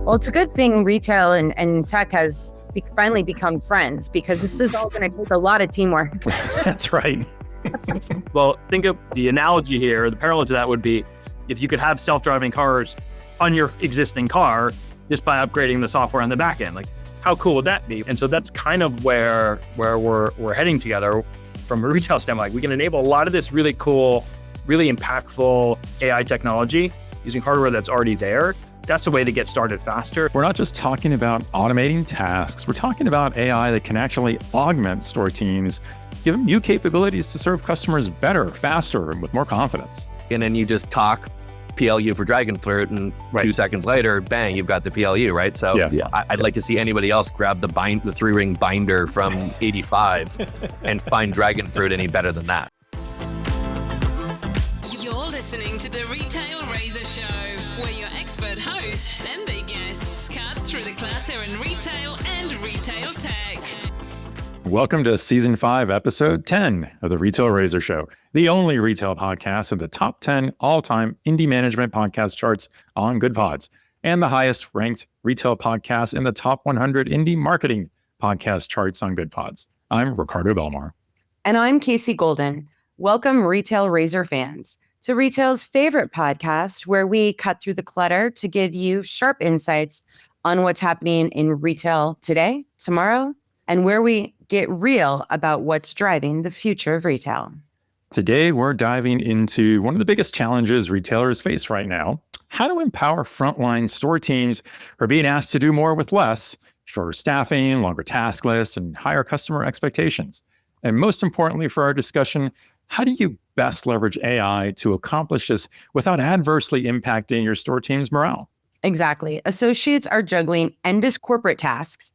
Well, it's a good thing retail and tech has finally become friends, because this is all going to take a lot of teamwork. That's right. Well, think of the analogy here. The parallel to that would be if you could have self-driving cars on your existing car just by upgrading the software on the back end. Like, how cool would that be? And so that's kind of where we're heading together from a retail standpoint. We can enable a lot of this really cool, really impactful AI technology using hardware that's already there. That's a way to get started faster. We're not just talking about automating tasks. We're talking about AI that can actually augment store teams, give them new capabilities to serve customers better, faster, and with more confidence. And then you just talk PLU for dragon fruit, and 2 seconds later, bang, you've got the PLU, right? So I'd like to see anybody else grab the 3-ring binder from 85 and find dragon fruit any better than that. You're listening to the Retail Razor Show, where your expert hosts and their guests cut through the clutter in retail and retail tech. Welcome to Season 5, Episode 10 of the Retail Razor Show, the only retail podcast in the top 10 all-time indie management podcast charts on Good Pods, and the highest ranked retail podcast in the top 100 indie marketing podcast charts on Good Pods. I'm Ricardo Belmar. And I'm Casey Golden. Welcome, Retail Razor fans, to retail's favorite podcast, where we cut through the clutter to give you sharp insights on what's happening in retail today, tomorrow, and where we get real about what's driving the future of retail. Today, we're diving into one of the biggest challenges retailers face right now: how to empower frontline store teams who are being asked to do more with less, shorter staffing, longer task lists, and higher customer expectations. And most importantly for our discussion, how do you best leverage AI to accomplish this without adversely impacting your store team's morale? Exactly. Associates are juggling endless corporate tasks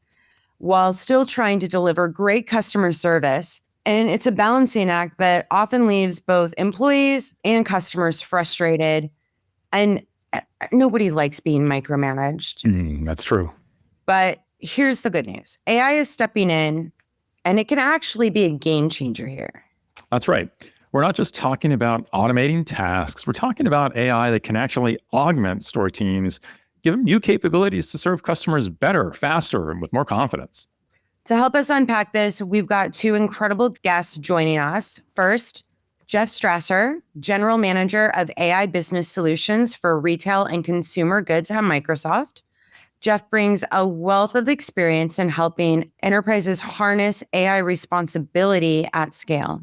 while still trying to deliver great customer service. And it's a balancing act that often leaves both employees and customers frustrated. And nobody likes being micromanaged. That's true. But here's the good news. AI is stepping in, and it can actually be a game changer here. That's right. We're not just talking about automating tasks. We're talking about AI that can actually augment store teams, give them new capabilities to serve customers better, faster, and with more confidence. To help us unpack this, we've got two incredible guests joining us. First, Jeff Strasser, General Manager of AI Business Solutions for Retail and Consumer Goods at Microsoft. Jeff brings a wealth of experience in helping enterprises harness AI responsibility at scale.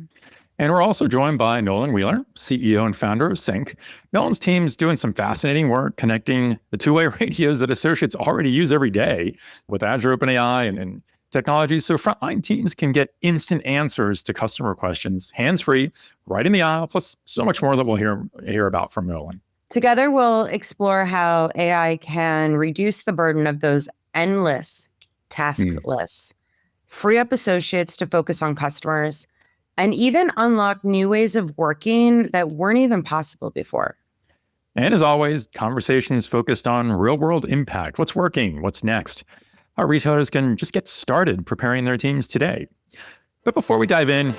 And we're also joined by Nolan Wheeler, CEO and founder of SYNQ. Nolan's team's doing some fascinating work connecting the two-way radios that associates already use every day with Azure OpenAI and technologies, so frontline teams can get instant answers to customer questions, hands-free, right in the aisle, plus so much more that we'll hear about from Nolan. Together, we'll explore how AI can reduce the burden of those endless task lists, free up associates to focus on customers, and even unlock new ways of working that weren't even possible before. And as always, conversations focused on real-world impact. What's working? What's next? How retailers can just get started preparing their teams today. But before we dive in,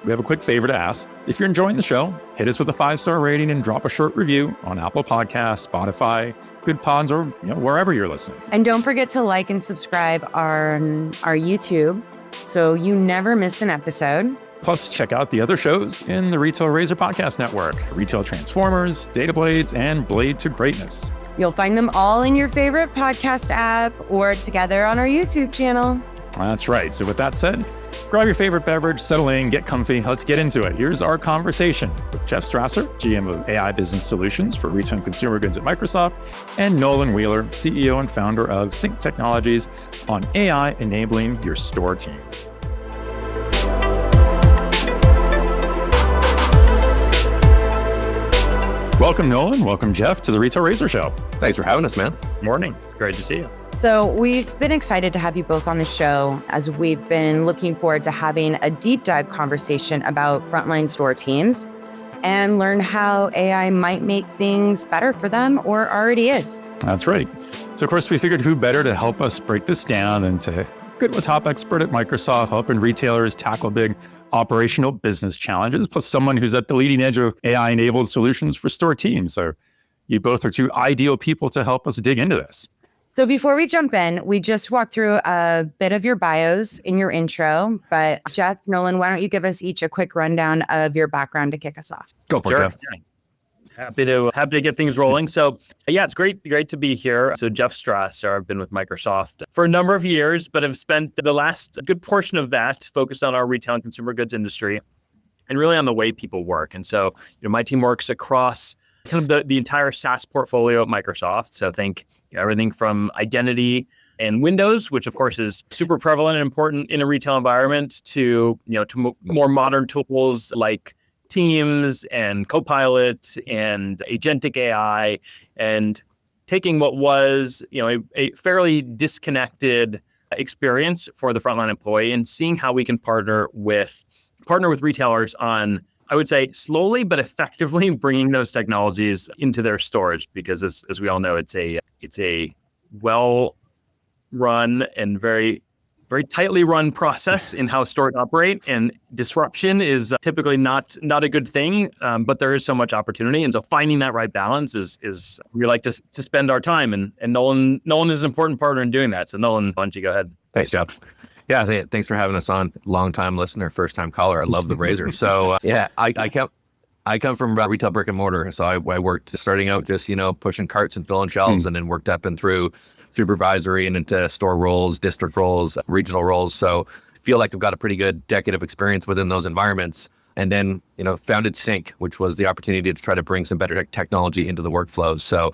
we have a quick favor to ask. If you're enjoying the show, hit us with a 5-star rating and drop a short review on Apple Podcasts, Spotify, Good Pods, or wherever you're listening. And don't forget to like and subscribe on our YouTube so you never miss an episode. Plus, check out the other shows in the Retail Razor Podcast Network: Retail Transformers, Data Blades, and Blade to Greatness. You'll find them all in your favorite podcast app or together on our YouTube channel. That's right. So with that said, grab your favorite beverage, settle in, get comfy. Let's get into it. Here's our conversation with Jeff Strasser, GM of AI Business Solutions for Retail and Consumer Goods at Microsoft, and Nolan Wheeler, CEO and founder of SYNQ Technologies, on AI enabling your store teams. Welcome, Nolan. Welcome, Jeff, to the Retail Razor Show. Thanks for having us, man. Morning. It's great to see you. So we've been excited to have you both on the show, as we've been looking forward to having a deep dive conversation about frontline store teams and learn how AI might make things better for them or already is. That's right. So of course, we figured who better to help us break this down than to get a top expert at Microsoft, helping retailers tackle big operational business challenges, plus someone who's at the leading edge of AI-enabled solutions for store teams. So you both are two ideal people to help us dig into this. So before we jump in, we just walked through a bit of your bios in your intro, but Jeff, Nolan, why don't you give us each a quick rundown of your background to kick us off? Go for it, Jeff. Happy to get things rolling. So yeah, it's great to be here. So Jeff Strasser, I've been with Microsoft for a number of years, but I've spent the last good portion of that focused on our retail and consumer goods industry and really on the way people work. And so, my team works across kind of the entire SaaS portfolio at Microsoft. So think everything from identity and Windows, which of course is super prevalent and important in a retail environment, to more modern tools like Teams and Copilot and agentic AI, and taking what was a fairly disconnected experience for the frontline employee and seeing how we can partner with retailers on, I would say, slowly but effectively bringing those technologies into their stores, because as we all know, it's a well run and very very tightly run process in how stores operate, and disruption is typically not a good thing, but there is so much opportunity. And so finding that right balance is we like to spend our time, and Nolan is an important partner in doing that. So Nolan, why don't you go ahead? Thanks, Jeff. Yeah, thanks for having us on. Long-time listener, first-time caller. I love the razor. So I come from retail brick and mortar. So I worked starting out just, pushing carts and filling shelves, and then worked up and through supervisory and into store roles, district roles, regional roles. So feel like I've got a pretty good decade of experience within those environments. And then, founded SYNQ, which was the opportunity to try to bring some better technology into the workflows. So,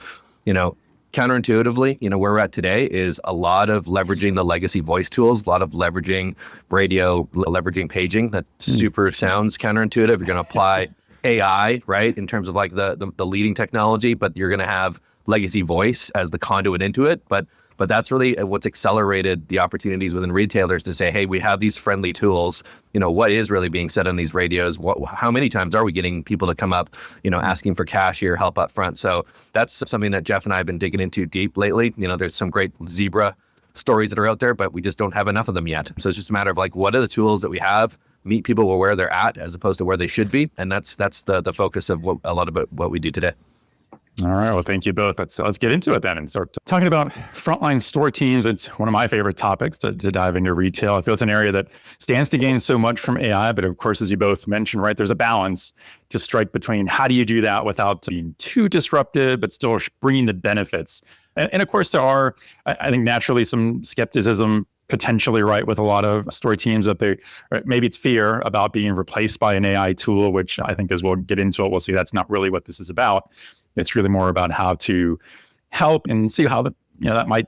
counterintuitively, where we're at today is a lot of leveraging the legacy voice tools, a lot of leveraging radio, leveraging paging. That super sounds counterintuitive. You're going to apply AI, right, in terms of like the leading technology, but you're going to have legacy voice as the conduit into it. But that's really what's accelerated the opportunities within retailers to say, hey, we have these friendly tools. What is really being said on these radios? How many times are we getting people to come up, asking for cashier help up front? So that's something that Jeff and I have been digging into deep lately. There's some great Zebra stories that are out there, but we just don't have enough of them yet. So it's just a matter of like, what are the tools that we have? Meet people where they're at as opposed to where they should be. And that's the focus of a lot of what we do today. All right. Well, thank you both. Let's get into it then and start talking about frontline store teams. It's one of my favorite topics to dive into retail. I feel it's an area that stands to gain so much from AI, but of course, as you both mentioned, right, there's a balance to strike between how do you do that without being too disruptive, but still bringing the benefits. And of course, there are, I think, naturally some skepticism potentially, right, with a lot of store teams that maybe it's fear about being replaced by an AI tool, which I think as we'll get into it, we'll see that's not really what this is about. It's really more about how to help and see how that might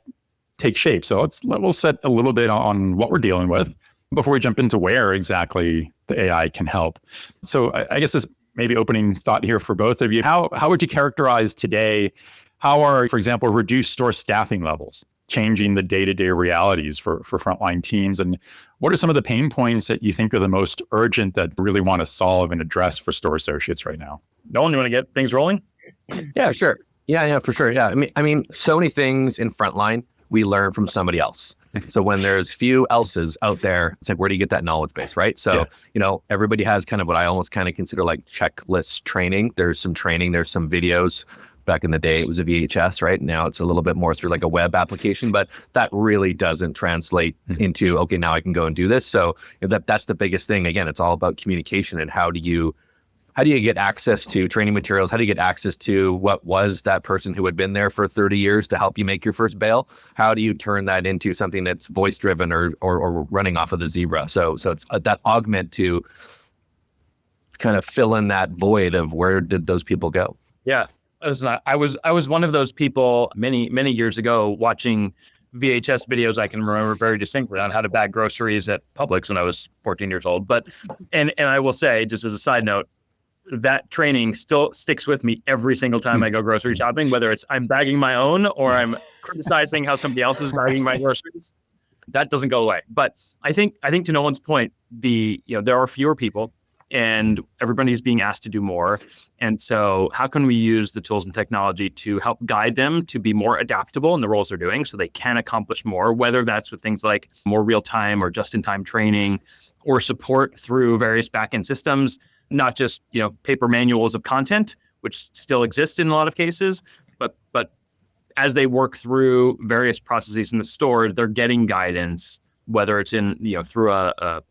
take shape. So we'll set a little bit on what we're dealing with before we jump into where exactly the AI can help. So I guess this maybe opening thought here for both of you. How would you characterize today? How are, for example, reduced store staffing levels changing the day-to-day realities for frontline teams? And what are some of the pain points that you think are the most urgent that really want to solve and address for store associates right now? Nolan, you want to get things rolling? Yeah, sure. Yeah, for sure. Yeah. I mean, so many things in Frontline we learn from somebody else. So when there's few else's out there, it's like, where do you get that knowledge base, right? So, everybody has kind of what I almost kind of consider like checklist training. There's some training, there's some videos. Back in the day, it was a VHS, right? Now it's a little bit more through like a web application, but that really doesn't translate into, okay, now I can go and do this. So that's the biggest thing. Again, it's all about communication and how do you get access to training materials? How do you get access to what was that person who had been there for 30 years to help you make your first bail? How do you turn that into something that's voice driven or running off of the Zebra? So it's that augment to kind of fill in that void of where did those people go? Yeah. I was one of those people many years ago watching VHS videos. I can remember very distinctly on how to bag groceries at Publix when I was 14 years old. But and I will say, just as a side note, that training still sticks with me every single time I go grocery shopping, whether it's I'm bagging my own or I'm criticizing how somebody else is bagging my groceries. That doesn't go away. But I think to Nolan's point, there are fewer people. And everybody's being asked to do more. And so how can we use the tools and technology to help guide them to be more adaptable in the roles they're doing so they can accomplish more, whether that's with things like more real-time or just-in-time training or support through various back-end systems, not just, paper manuals of content, which still exist in a lot of cases, but as they work through various processes in the store, they're getting guidance, whether it's in, through a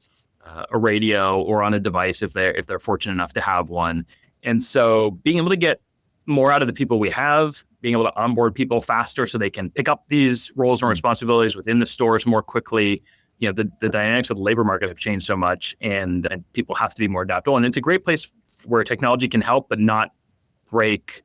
radio or on a device if they're fortunate enough to have one. And so being able to get more out of the people we have, being able to onboard people faster so they can pick up these roles and responsibilities within the stores more quickly. The dynamics of the labor market have changed so much, and people have to be more adaptable. And it's a great place where technology can help, but not break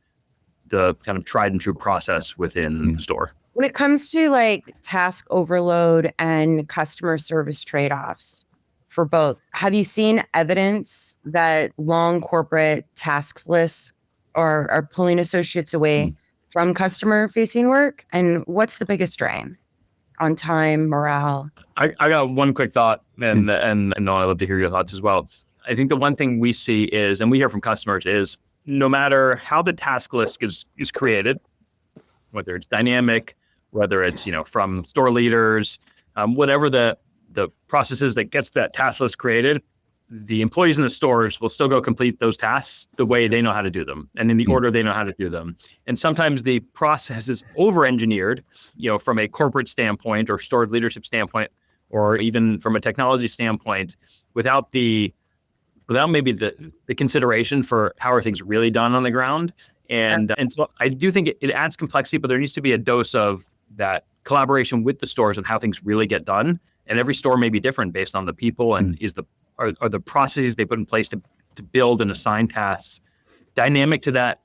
the kind of tried and true process within the store. When it comes to like task overload and customer service trade-offs for both, have you seen evidence that long corporate task lists are pulling associates away from customer-facing work? And what's the biggest drain on time, morale? I got one quick thought, and Nolan, I'd love to hear your thoughts as well. I think the one thing we see is, and we hear from customers, is no matter how the task list is created, whether it's dynamic, whether it's from store leaders, whatever the processes that gets that task list created, the employees in the stores will still go complete those tasks the way they know how to do them and in the order they know how to do them. And sometimes the process is over-engineered, from a corporate standpoint or store leadership standpoint, or even from a technology standpoint, without maybe the consideration for how are things really done on the ground. And so I do think it adds complexity, but there needs to be a dose of that collaboration with the stores on how things really get done. And every store may be different based on the people and are the processes they put in place to build and assign tasks dynamic to that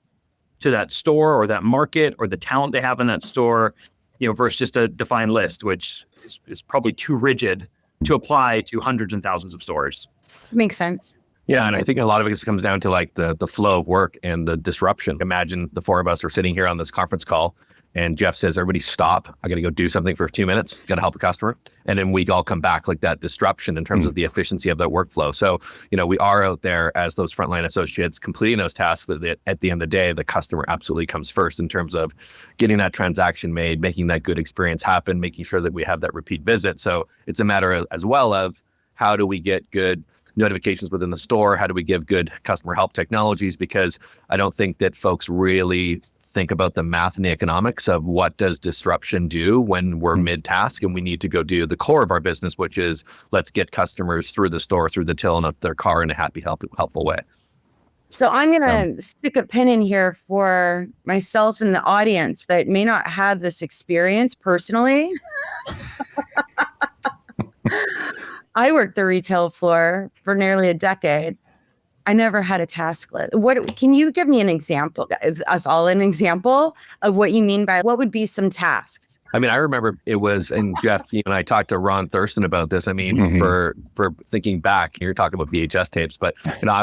store or that market or the talent they have in that store, versus just a defined list, which is probably too rigid to apply to hundreds and thousands of stores. Makes sense. Yeah, and I think a lot of it comes down to like the flow of work and the disruption. Imagine the four of us are sitting here on this conference call, and Jeff says, "Everybody stop! I got to go do something for 2 minutes. Got to help a customer," and then we all come back like that disruption in terms of the efficiency of that workflow. So we are out there as those frontline associates completing those tasks, but at the end of the day, the customer absolutely comes first in terms of getting that transaction made, making that good experience happen, making sure that we have that repeat visit. So it's a matter of, as well of how do we get good notifications within the store? How do we give good customer help technologies? Because I don't think that folks really think about the math and the economics of what does disruption do when we're mid-task and we need to go do the core of our business, which is let's get customers through the store, through the till and up their car in a happy, helpful way. So I'm going to stick a pin in here for myself and the audience that may not have this experience personally. I worked the retail floor for nearly a decade. I never had a task list. Can you give me an example, us all an example of what you mean by what would be some tasks? I mean, I remember it was, and Jeff, and I talked to Ron Thurston about this. I mean, for thinking back, you're talking about VHS tapes, but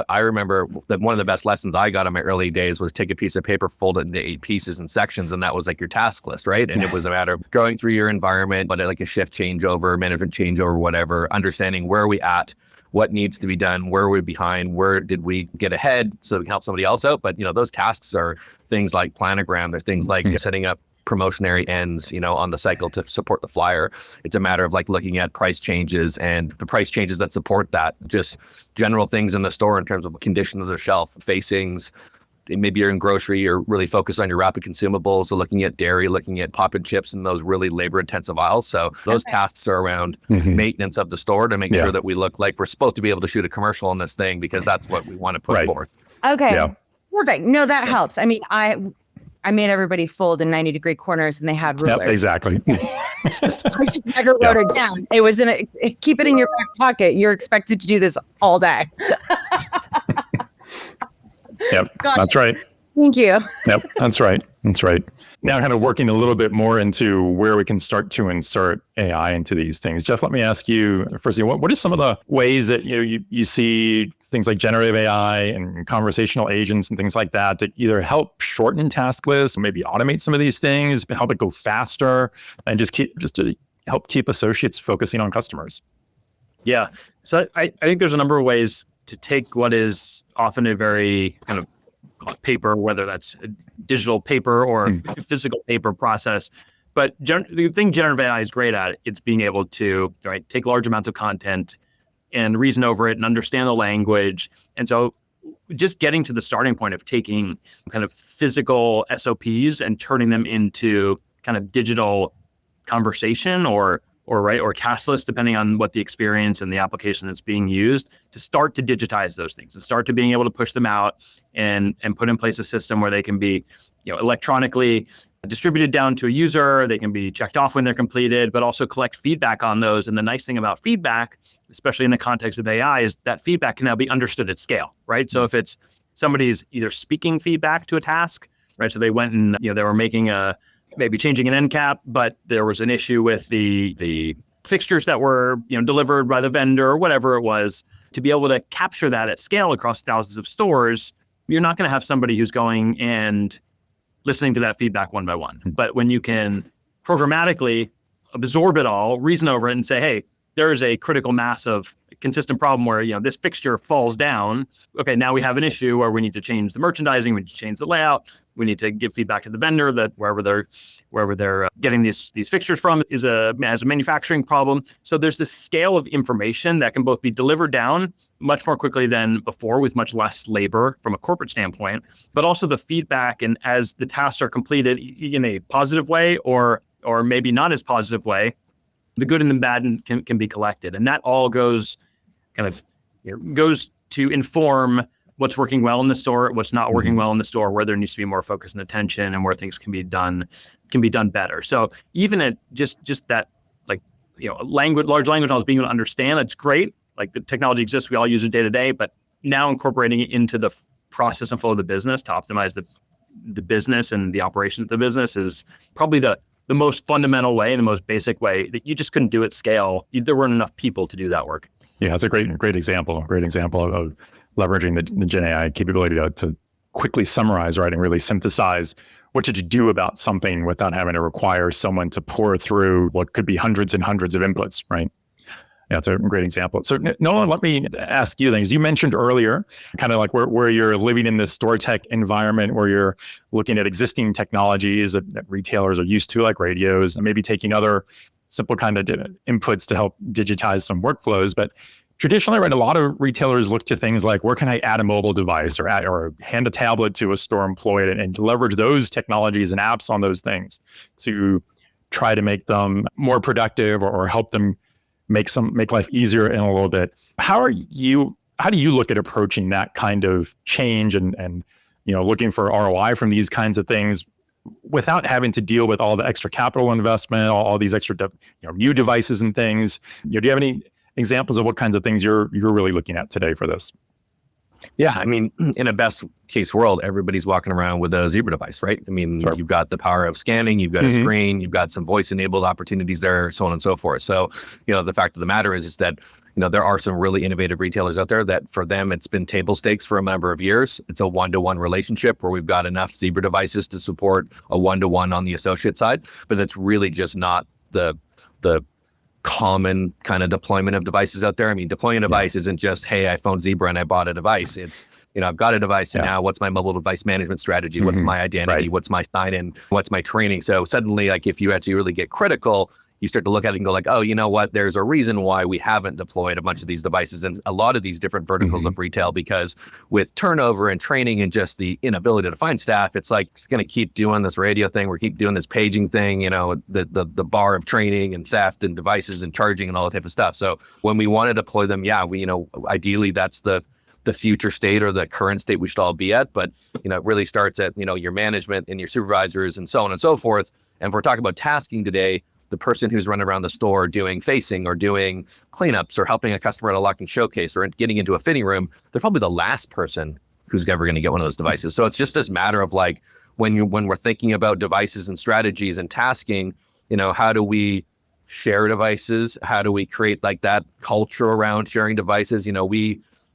I remember that one of the best lessons I got in my early days was take a piece of paper, fold it into 8 pieces and sections, and that was like your task list, right? And it was a matter of going through your environment, but like a shift changeover, management changeover, whatever, understanding where are we at, what needs to be done, where are we behind, where did we get ahead so we can help somebody else out. But, those tasks are things like planogram. They're things like setting up promotionary ends, on the cycle to support the flyer. It's a matter of like looking at price changes and the price changes that support that, just general things in the store in terms of condition of the shelf, facings. Maybe you're in grocery, you're really focused on your rapid consumables, so looking at dairy, looking at pop-in chips and those really labor-intensive aisles. So those tasks are around maintenance of the store to make sure that we look like we're supposed to be able to shoot a commercial on this thing because that's what we want to put forth. Okay, perfect. No, that helps. I mean, I made everybody fold in 90-degree corners and they had rulers. Yep, exactly. I just never wrote it down. It was keep it in your back pocket. You're expected to do this all day. Yep, that's right. Thank you. Yep, that's right. That's right. Now kind of working a little bit more into where we can start to insert AI into these things. Jeff, let me ask you, firstly, what are some of the ways that you see things like generative AI and conversational agents and things like that either help shorten task lists, or maybe automate some of these things, help it go faster, and just to help keep associates focusing on customers? Yeah. So I think there's a number of ways to take what is often a very kind of paper, whether that's a digital paper or a physical paper process. But the thing generative AI is great at, it's being able to take large amounts of content and reason over it and understand the language. And so just getting to the starting point of taking kind of physical SOPs and turning them into kind of digital conversation or task list, depending on what the experience and the application that's being used, to start to digitize those things and start to being able to push them out and put in place a system where they can be, electronically distributed down to a user. They can be checked off when they're completed, but also collect feedback on those. And the nice thing about feedback, especially in the context of AI, is that feedback can now be understood at scale, right? So if it's somebody's either speaking feedback to a task, right? So they went and, they were making maybe changing an end cap, but there was an issue with the fixtures that were, delivered by the vendor or whatever it was. To be able to capture that at scale across thousands of stores, you're not going to have somebody who's going and listening to that feedback one by one. But when you can programmatically absorb it all, reason over it and say, hey, there is a critical mass of consistent problem where, this fixture falls down. Okay, now we have an issue where we need to change the merchandising, we need to change the layout, we need to give feedback to the vendor that wherever they're getting these fixtures from has a manufacturing problem. So there's this scale of information that can both be delivered down much more quickly than before with much less labor from a corporate standpoint, but also the feedback, and as the tasks are completed in a positive way or maybe not as positive way, the good and the bad can be collected. And that all goes to inform what's working well in the store, what's not working well in the store, where there needs to be more focus and attention, and where things can be done better. So even at just that, large language models being able to understand, it's great. Like, the technology exists, we all use it day to day, but now incorporating it into the process and flow of the business to optimize the business and the operations of the business is probably the most fundamental way and the most basic way that you just couldn't do at scale. There weren't enough people to do that work. Yeah, that's a great example. Great example of leveraging the Gen AI capability to quickly summarize, right, and really synthesize what should you do about something without having to require someone to pour through what could be hundreds and hundreds of inputs, right? Yeah, it's a great example. So Nolan, let me ask you things. You mentioned earlier, kind of like where you're living in this store tech environment, where you're looking at existing technologies that retailers are used to, like radios, and maybe taking other simple kind of inputs to help digitize some workflows. But traditionally, right, a lot of retailers look to things like, where can I add a mobile device or hand a tablet to a store employee and leverage those technologies and apps on those things to try to make them more productive or help them make life easier in a little bit. How do you look at approaching that kind of change and looking for ROI from these kinds of things without having to deal with all the extra capital investment, all these extra new devices and things? Do you have any examples of what kinds of things you're really looking at today for this? Yeah, I mean, in a best case world, everybody's walking around with a Zebra device, right? I mean, You've got the power of scanning, you've got a screen, you've got some voice-enabled opportunities there, so on and so forth. So, the fact of the matter is that, there are some really innovative retailers out there that for them, it's been table stakes for a number of years. It's a one-to-one relationship where we've got enough Zebra devices to support a one-to-one on the associate side, but that's really just not the common kind of deployment of devices out there. I mean, deploying a device isn't just, hey, I phoned Zebra and I bought a device. It's, I've got a device and now what's my mobile device management strategy? What's my identity? What's my sign-in? What's my training? So suddenly, like, if you actually really get critical, you start to look at it and go like, oh, you know what? There's a reason why we haven't deployed a bunch of these devices in a lot of these different verticals of retail, because with turnover and training and just the inability to find staff, it's like, it's going to keep doing this radio thing. We keep doing this paging thing, the bar of training and theft and devices and charging and all that type of stuff. So when we want to deploy them, we, ideally that's the future state or the current state we should all be at. But, it really starts at, your management and your supervisors and so on and so forth. And if we're talking about tasking today, the person who's running around the store doing facing or doing cleanups or helping a customer at a lock and showcase or getting into a fitting room, they're probably the last person who's ever going to get one of those devices. So it's just this matter of like, when we're thinking about devices and strategies and tasking, how do we share devices? How do we create like that culture around sharing devices?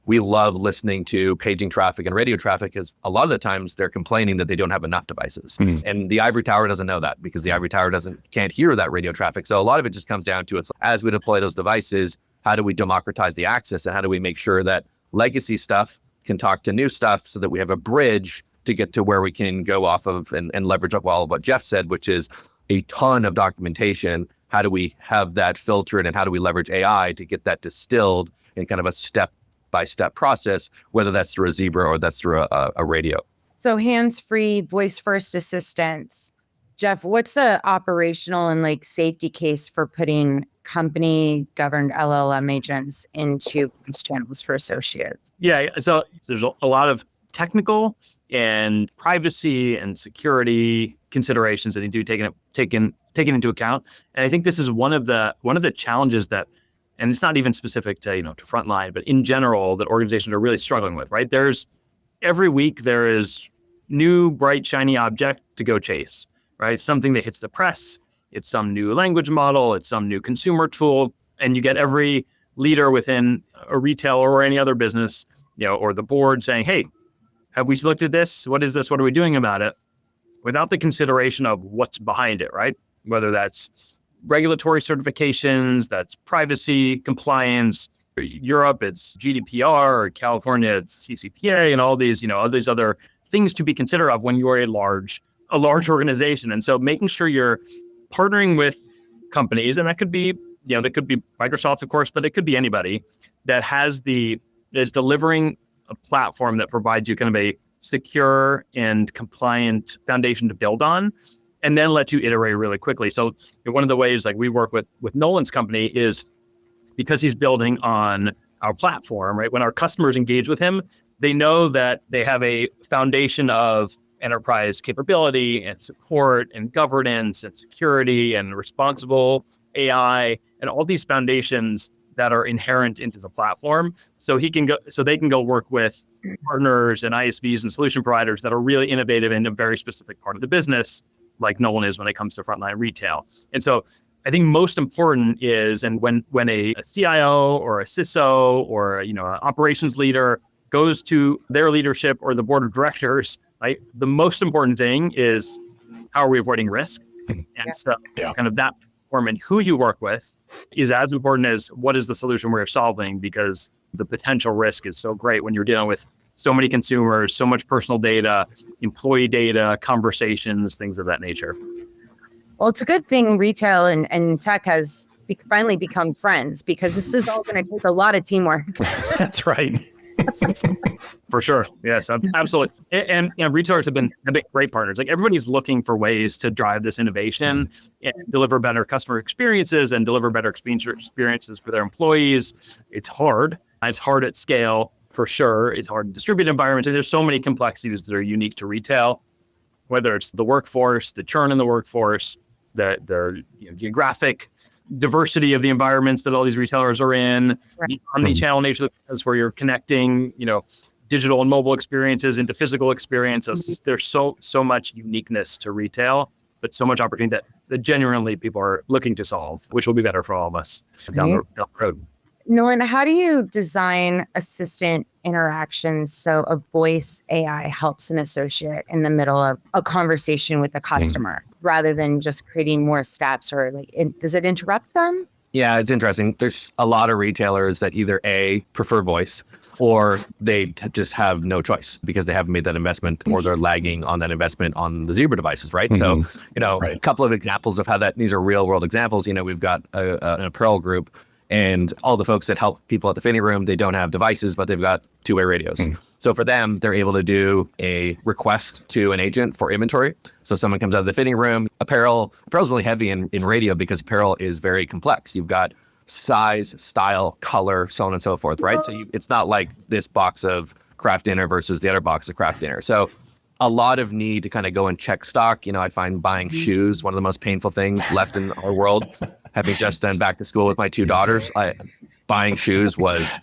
We love listening to paging traffic and radio traffic, because a lot of the times they're complaining that they don't have enough devices. And the ivory tower doesn't know that, because the ivory tower can't hear that radio traffic. So a lot of it just comes down to, it's as we deploy those devices, how do we democratize the access, and how do we make sure that legacy stuff can talk to new stuff so that we have a bridge to get to where we can go off of and leverage up all of what Jeff said, which is a ton of documentation. How do we have that filtered, and how do we leverage AI to get that distilled in kind of a step step-by-step process, whether that's through a Zebra or that's through a radio. So hands-free, voice-first assistance. Jeff, what's the operational and like safety case for putting company-governed LLM agents into voice channels for associates? Yeah, so there's a lot of technical and privacy and security considerations that need to be taken into account. And I think this is one of the challenges that, and it's not even specific to to Frontline, but in general that organizations are really struggling with. Right? Every week there is new bright shiny object to go chase. Right? Something that hits the press. It's some new language model. It's some new consumer tool, and you get every leader within a retailer or any other business, or the board saying, "Hey, have we looked at this? What is this? What are we doing about it?" Without the consideration of what's behind it, right? Whether that's regulatory certifications, that's privacy, compliance. Europe, it's GDPR, or California, it's CCPA, and all these, all these other things to be considered of when you're a large organization. And so making sure you're partnering with companies, and that could be, that could be Microsoft, of course, but it could be anybody that is delivering a platform that provides you kind of a secure and compliant foundation to build on, and then let you iterate really quickly. So one of the ways like we work with Nolan's company is because he's building on our platform, right? When our customers engage with him, they know that they have a foundation of enterprise capability and support and governance and security and responsible AI and all these foundations that are inherent into the platform. So they can go work with partners and ISVs and solution providers that are really innovative in a very specific part of the business, like Nolan is when it comes to frontline retail. And so I think most important is, and when a CIO or a CISO or an operations leader goes to their leadership or the board of directors, right, the most important thing is how are we avoiding risk? And so kind of that platform and who you work with is as important as what is the solution we're solving, because the potential risk is so great when you're dealing with so many consumers, so much personal data, employee data, conversations, things of that nature. Well, it's a good thing retail and tech has finally become friends, because this is all going to take a lot of teamwork. That's right. For sure. Yes, absolutely. And retailers have been great partners. Like everybody's looking for ways to drive this innovation and deliver better customer experiences and deliver better experiences for their employees. It's hard. It's hard at scale for sure. It's hard in distributed environments. And there's so many complexities that are unique to retail, whether it's the workforce, the churn in the workforce, the geographic diversity of the environments that all these retailers are in, right. The omni-channel nature of the business where you're connecting, digital and mobile experiences into physical experiences. There's so much uniqueness to retail, but so much opportunity that genuinely people are looking to solve, which will be better for all of us down the road. Nolan, how do you design assistant interactions so a voice AI helps an associate in the middle of a conversation with a customer rather than just creating more steps, or does it interrupt them? Yeah, it's interesting. There's a lot of retailers that either A, prefer voice, or they just have no choice because they haven't made that investment, or they're lagging on that investment on the Zebra devices, right? So, a couple of examples of how these are real world examples. We've got an apparel group, and all the folks that help people at the fitting room, they don't have devices, but they've got two-way radios. So for them, they're able to do a request to an agent for inventory. So someone comes out of the fitting room. Apparel's really heavy in radio because apparel is very complex. You've got size, style, color, so on and so forth, right? So it's not like this box of craft dinner versus the other box of craft dinner. So a lot of need to kind of go and check stock. I find buying shoes one of the most painful things left in our world. Having just done back to school with my two daughters, buying shoes was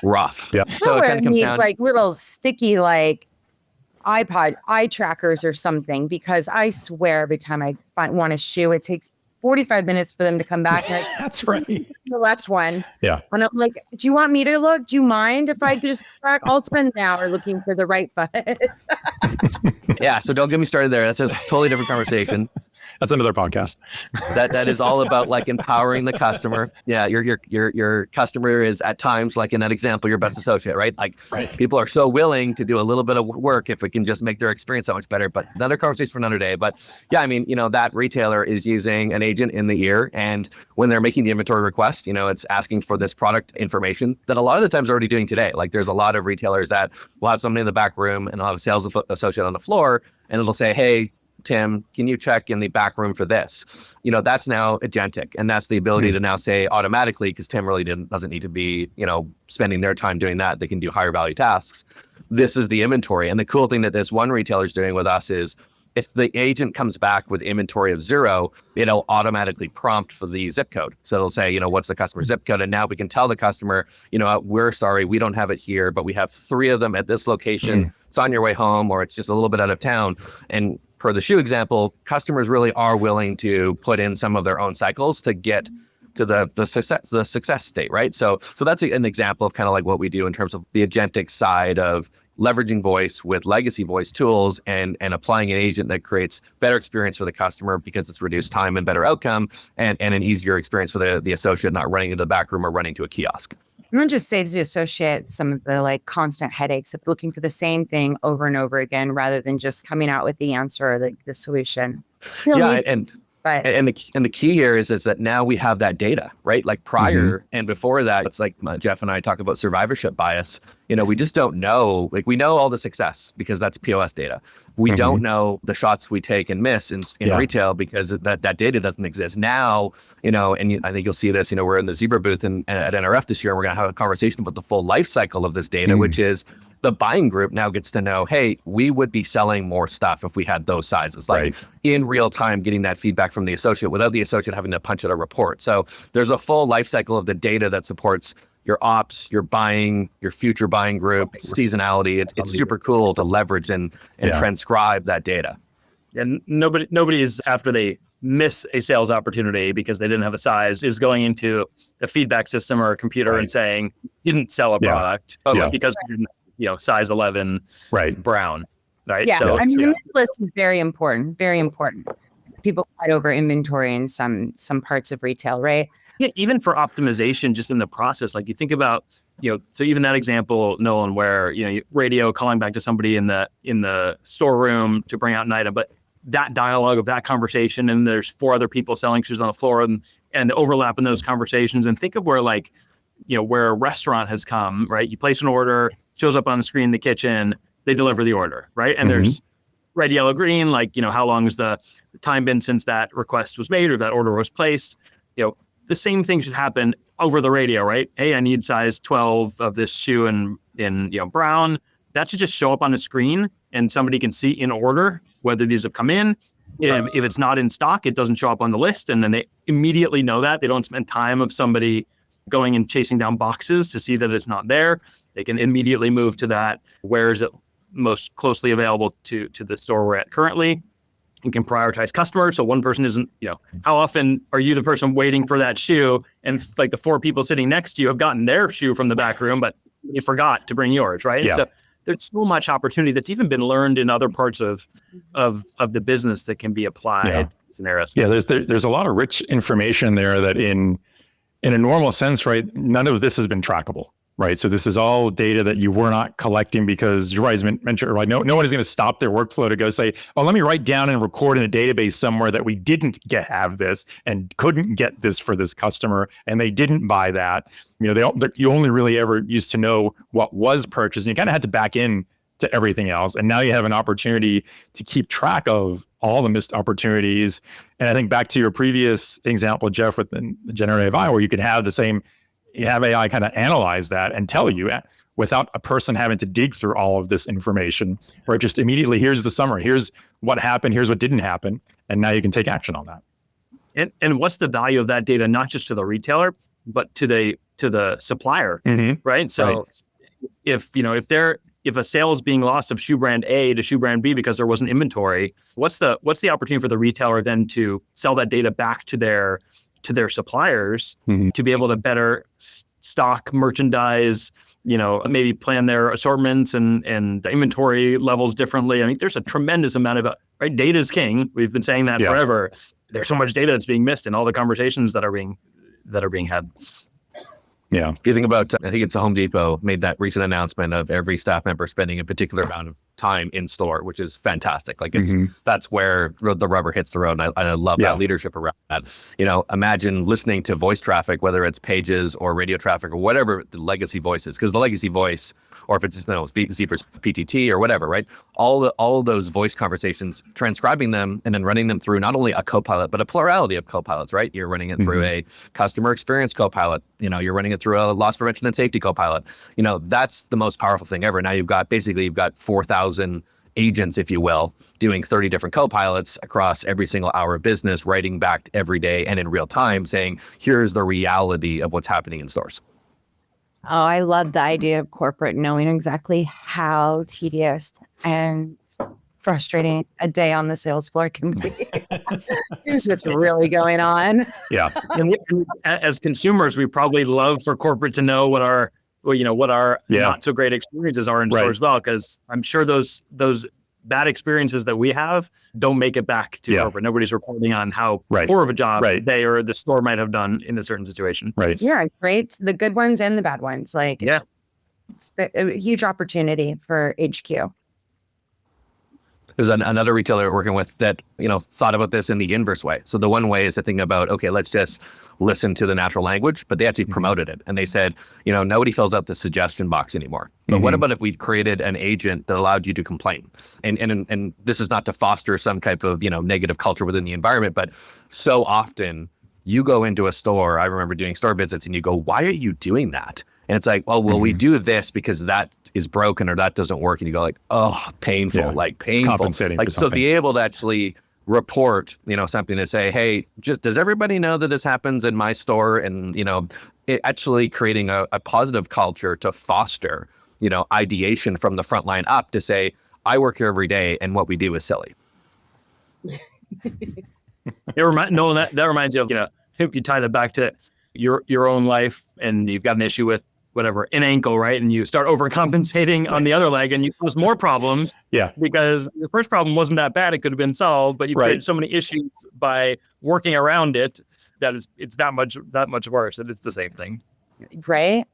rough. Yeah. So it kind of comes down like little sticky iPod eye trackers or something, because I swear every time I want a shoe, it takes 45 minutes for them to come back. And That's right. The left one. Yeah. And I'm like, do you want me to look? Do you mind if I just crack? I'll spend an hour looking for the right foot. Yeah. So don't get me started there. That's a totally different conversation. That's another podcast. That is all about like empowering the customer. Yeah, your customer is at times, like in that example, your best associate, right? Like people are so willing to do a little bit of work if we can just make their experience that much better. But another conversation for another day. But yeah, I mean, that retailer is using an agent in the ear, and when they're making the inventory request, it's asking for this product information that a lot of the times already doing today. Like there's a lot of retailers that will have somebody in the back room and I'll have a sales associate on the floor, and it'll say, hey, Tim, can you check in the back room for this? That's now agentic, and that's the ability to now say automatically, because Tim really doesn't need to be, spending their time doing that. They can do higher value tasks. This is the inventory. And the cool thing that this one retailer is doing with us is if the agent comes back with inventory of 0, it'll automatically prompt for the zip code. So it'll say, what's the customer zip code? And now we can tell the customer, we're sorry, we don't have it here, but we have 3 of them at this location. It's on your way home, or it's just a little bit out of town. And per the shoe example, customers really are willing to put in some of their own cycles to get to the success state, right? So that's an example of kind of like what we do in terms of the agentic side of leveraging voice with legacy voice tools and applying an agent that creates better experience for the customer because it's reduced time and better outcome, and an easier experience for the associate not running into the back room or running to a kiosk. And it just saves the associate some of the like constant headaches of looking for the same thing over and over again, rather than just coming out with the answer or the solution. And the key here is that now we have that data, right? Like prior and before that, it's like Jeff and I talk about survivorship bias. We just don't know. Like we know all the success because that's POS data. We don't know the shots we take and miss in retail because that data doesn't exist now. I think you'll see this. We're in the Zebra booth at NRF this year, and we're going to have a conversation about the full life cycle of this data, which is the buying group now gets to know, hey, we would be selling more stuff if we had those sizes, like in real time, getting that feedback from the associate without the associate having to punch out a report. So there's a full life cycle of the data that supports your ops, your buying, your future buying group, seasonality. It's super cool to leverage and transcribe that data. And nobody is, after they miss a sales opportunity because they didn't have a size, is going into the feedback system or a computer and saying, didn't sell a product because you didn't, size 11 brown, right? Yeah, so, this list is very important, very important. People fight over inventory in some parts of retail, right? Yeah, even for optimization, just in the process, like you think about, so even that example, Nolan, where, radio calling back to somebody in the storeroom to bring out an item, but that dialogue of that conversation, and there's 4 other people selling shoes on the floor, and the overlap in those conversations, and think of where where a restaurant has come, right? You place an order, shows up on the screen in the kitchen, they deliver the order, right? And there's red, yellow, green, how long has the time been since that request was made or that order was placed? The same thing should happen over the radio, right? Hey, I need size 12 of this shoe in brown. That should just show up on the screen, and somebody can see in order whether these have come in. If it's not in stock, it doesn't show up on the list, and then they immediately know that. They don't spend time of somebody going and chasing down boxes to see that it's not there. They can immediately move to that. Where is it most closely available to the store we're at currently? You can prioritize customers. So one person isn't, how often are you the person waiting for that shoe? And like the 4 people sitting next to you have gotten their shoe from the back room, but you forgot to bring yours, right? Yeah. So there's so much opportunity that's even been learned in other parts of the business that can be applied. Yeah, there's a lot of rich information there that in a normal sense, right, none of this has been trackable, right? So this is all data that you were not collecting because you guys mentioned, right? No one is going to stop their workflow to go say, oh, let me write down and record in a database somewhere that we didn't have this and couldn't get this for this customer, and they didn't buy that. You only really ever used to know what was purchased, and you kind of had to back in to everything else. And now you have an opportunity to keep track of all the missed opportunities. And I think back to your previous example, Jeff, with the generative AI, where you can have you have AI kind of analyze that and tell you without a person having to dig through all of this information, where it just immediately, here's the summary, here's what happened, here's what didn't happen. And now you can take action on that. And what's the value of that data, not just to the retailer, but to the supplier, right? So if a sale is being lost of shoe brand A to shoe brand B because there wasn't inventory, what's the opportunity for the retailer then to sell that data back to their suppliers to be able to better stock, merchandise, maybe plan their assortments and inventory levels differently? I mean, there's a tremendous amount of right? Data is king. We've been saying that forever. There's so much data that's being missed in all the conversations that are being had. Yeah. If you think about, I think it's Home Depot made that recent announcement of every staff member spending a particular amount of time in store, which is fantastic. Like that's where the rubber hits the road. And I love that leadership around that. Imagine listening to voice traffic, whether it's pages or radio traffic or whatever the legacy voice is, because the legacy voice, or if it's Zeeper's PTT or whatever, right? All of those voice conversations, transcribing them and then running them through not only a copilot, but a plurality of copilots, right? You're running it through a customer experience copilot. You're running it through a loss prevention and safety copilot. That's the most powerful thing ever. Now you've got 4,000 agents, if you will, doing 30 different copilots across every single hour of business, writing back every day and in real time saying, here's the reality of what's happening in stores. Oh, I love the idea of corporate knowing exactly how tedious and frustrating a day on the sales floor can be. Here's what's really going on. Yeah. And as consumers, we probably love for corporate to know what our not so great experiences are in store as well, because I'm sure those bad experiences that we have don't make it back to corporate. Nobody's reporting on how poor of a job they or the store might have done in a certain situation. Right. Yeah, great. The good ones and the bad ones. It's a huge opportunity for HQ. There's another retailer we're working with that, thought about this in the inverse way. So the one way is to think about, okay, let's just listen to the natural language, but they actually promoted it. And they said, nobody fills out the suggestion box anymore. But what about if we created an agent that allowed you to complain? And this is not to foster some type of, negative culture within the environment, but so often you go into a store, I remember doing store visits, and you go, why are you doing that? And it's like, we do this because that is broken or that doesn't work. And you go like, oh, painful, painful. Compensating for something. So be able to actually report, something to say, hey, does everybody know that this happens in my store? And, it actually creating a positive culture to foster, ideation from the front line up to say, I work here every day and what we do is silly. Nolan, that reminds you of, if you tie that back to your own life and you've got an issue with whatever, an ankle, right? And you start overcompensating on the other leg and you cause more problems. Yeah. Because the first problem wasn't that bad. It could have been solved, but you created so many issues by working around it that it's that much worse. And it's the same thing. Right.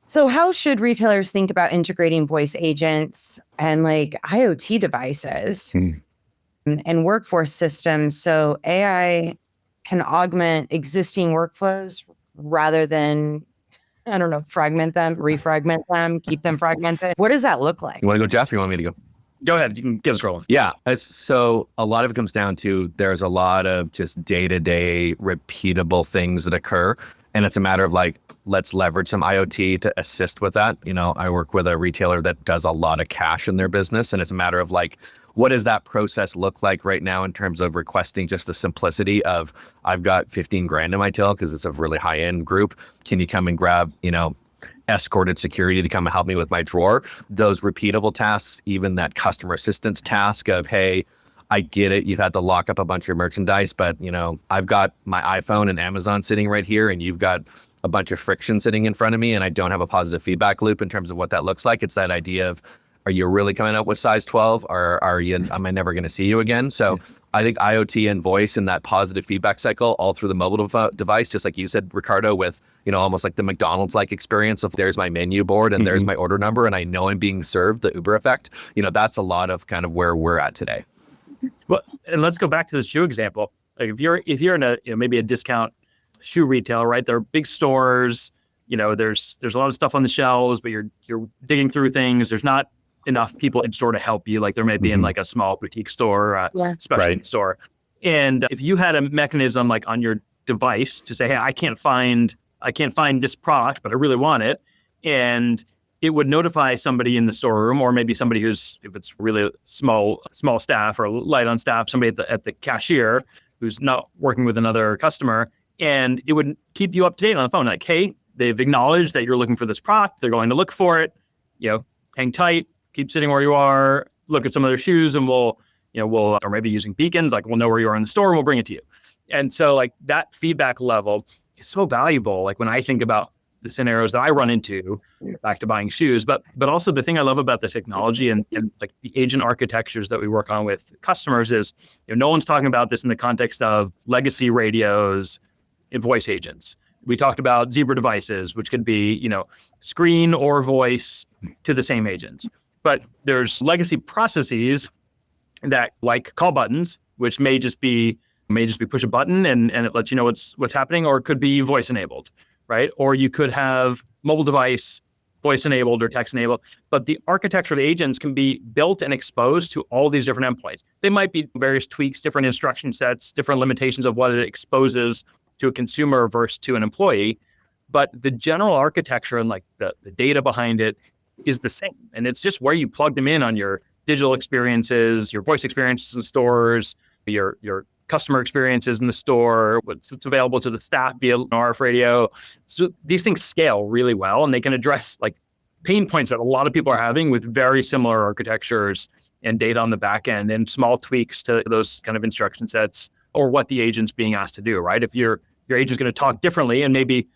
So how should retailers think about integrating voice agents and IoT devices and workforce systems so AI can augment existing workflows rather than, fragment them, refragment them, keep them fragmented? What does that look like? You want to go, Jeff, or you want me to go? Go ahead. You can get us rolling. Yeah. So a lot of it comes down to there's a lot of just day-to-day repeatable things that occur. And it's a matter of let's leverage some IoT to assist with that. I work with a retailer that does a lot of cash in their business. And it's a matter of what does that process look like right now in terms of requesting just the simplicity of, I've got 15 grand in my till because it's a really high end group. Can you come and grab, escorted security to come and help me with my drawer? Those repeatable tasks, even that customer assistance task of, hey, I get it. You've had to lock up a bunch of merchandise, but I've got my iPhone and Amazon sitting right here and you've got a bunch of friction sitting in front of me and I don't have a positive feedback loop in terms of what that looks like. It's that idea of, are you really coming up with size 12 or am I never going to see you again? So I think IoT and voice and that positive feedback cycle all through the mobile device, just like you said, Ricardo, with, almost like the McDonald's-like experience of there's my menu board and there's my order number and I know I'm being served, the Uber effect, that's a lot of kind of where we're at today. Well, and let's go back to the shoe example. If you're in a, maybe a discount shoe retailer, right? There are big stores, there's a lot of stuff on the shelves, but you're digging through things. There's not enough people in store to help you, like there may be in a small boutique store, specialty store. And if you had a mechanism on your device to say, hey, I can't find this product, but I really want it. And it would notify somebody in the storeroom, or maybe somebody who's, if it's really small staff or light on staff, somebody at the cashier who's not working with another customer. And it would keep you up to date on the phone. Hey, they've acknowledged that you're looking for this product. They're going to look for it. Hang tight. Keep sitting where you are, look at some of their shoes, and we'll, or maybe using beacons, we'll know where you are in the store and we'll bring it to you. And so that feedback level is so valuable. When I think about the scenarios that I run into, back to buying shoes, but also the thing I love about the technology and like the agent architectures that we work on with customers is, no one's talking about this in the context of legacy radios and voice agents. We talked about Zebra devices, which could be, screen or voice to the same agents. But there's legacy processes that, like call buttons, which may just be push a button and it lets you know what's happening, or it could be voice enabled, right? Or you could have mobile device voice enabled or text enabled. But the architecture of the agents can be built and exposed to all these different endpoints. They might be various tweaks, different instruction sets, different limitations of what it exposes to a consumer versus to an employee. But the general architecture and like the data behind it is the same. And it's just where you plug them in on your digital experiences, your voice experiences in stores, your customer experiences in the store, what's available to the staff via RF radio. So these things scale really well, and they can address like pain points that a lot of people are having with very similar architectures and data on the back end and small tweaks to those kind of instruction sets or what the agent's being asked to do, right? If your agent's going to talk differently and maybe